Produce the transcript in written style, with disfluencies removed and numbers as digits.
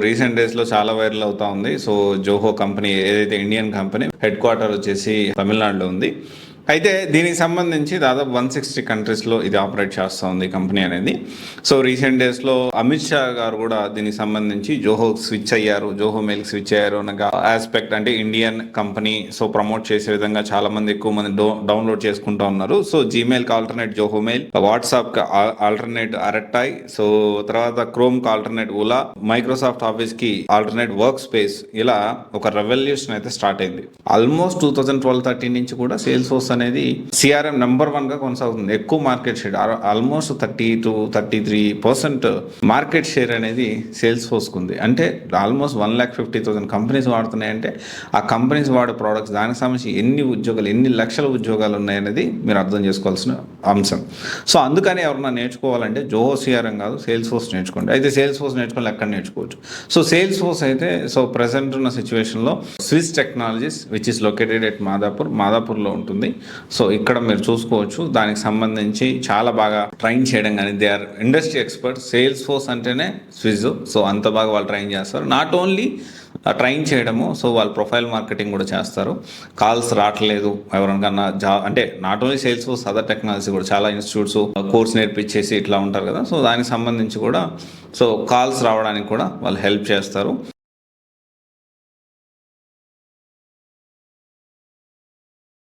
Recent డేస్లో చాలా viral అవుతా ఉంది. సో జోహో కంపెనీ ఏదైతే ఇండియన్ కంపెనీ హెడ్ క్వార్టర్ వచ్చేసి తమిళనాడులో ఉంది. అయితే దీనికి సంబంధించి దాదాపు 160 కంట్రీస్లో ఇది ఆపరేట్ చేస్తూ ఉంది కంపెనీ అనేది. సో రీసెంట్ డేస్లో అమిత్ షా గారు కూడా దీనికి సంబంధించి జోహో స్విచ్ అయ్యారు, జోహో మెయిల్కి స్విచ్ అయ్యారు అన్న ఆస్పెక్ట్, అంటే ఇండియన్ కంపెనీ సో ప్రమోట్ చేసే విధంగా చాలా మంది ఎక్కువ మంది డౌన్లోడ్ చేసుకుంటూ ఉన్నారు. సో జీమెయిల్కి ఆల్టర్నేట్ జోహో మెయిల్, వాట్సాప్కి ఆల్టర్నేట్ అరెట్టాయ్, సో తర్వాత క్రోమ్కి ఆల్టర్నేట్ ఉలా, మైక్రోసాఫ్ట్ ఆఫీస్కి ఆల్టర్నేట్ వర్క్ స్పేస్, ఇలా ఒక రెవల్యూషన్ అయితే స్టార్ట్ అయింది. ఆల్మోస్ట్ 2012-13 నుంచి కూడా సేల్స్ ఫోర్స్ అనేది సిఆర్ఎం నెంబర్ 1 గా కొనసాగుతుంది. ఎక్కువ market share, almost 30-33% market share అనేది సేల్స్ ఫోర్స్కి ఉంది. అంటే ఆల్మోస్ట్ 1,50,000 కంపెనీస్ వాడుతున్నాయంటే ఆ కంపెనీస్ వాడే ప్రోడక్ట్స్, దానికి సంబంధించి ఎన్ని ఉద్యోగాలు, ఎన్ని లక్షల ఉద్యోగాలు ఉన్నాయనేది మీరు అర్థం చేసుకోవాల్సిన అంశం. సో అందుకని ఎవరన్నా నేర్చుకోవాలంటే జోహో సిఆర్ఎం కాదు, సేల్స్ ఫోర్స్ నేర్చుకోండి. అయితే సేల్స్ ఫోర్స్ నేర్చుకోవాలి, ఎక్కడ నేర్చుకోవచ్చు? సో సేల్స్ ఫోర్స్ అయితే సో ప్రెసెంట్ ఉన్న సిచ్యువేషన్లో Swiss technologies which is located at మాదాపూర్లో ఉంటుంది. సో ఇక్కడ మీరు చూసుకోవచ్చు. దానికి సంబంధించి చాలా బాగా ట్రైన్ చేయడం కానీ, they are industry expert. Sales force అంటేనే స్విజ్, సో అంత బాగా వాళ్ళు ట్రైన్ చేస్తారు. నాట్ ఓన్లీ ట్రైన్ చేయడము, సో వాళ్ళు ప్రొఫైల్ మార్కెటింగ్ కూడా చేస్తారు. కాల్స్ రావట్లేదు ఎవరికన్నా అంటే not only sales force, other technology కూడా చాలా ఇన్స్టిట్యూట్స్ కోర్స్ నేర్పించేసి ఇట్లా ఉంటారు కదా. సో దానికి సంబంధించి కూడా సో కాల్స్ రావడానికి కూడా వాళ్ళు హెల్ప్ చేస్తారు.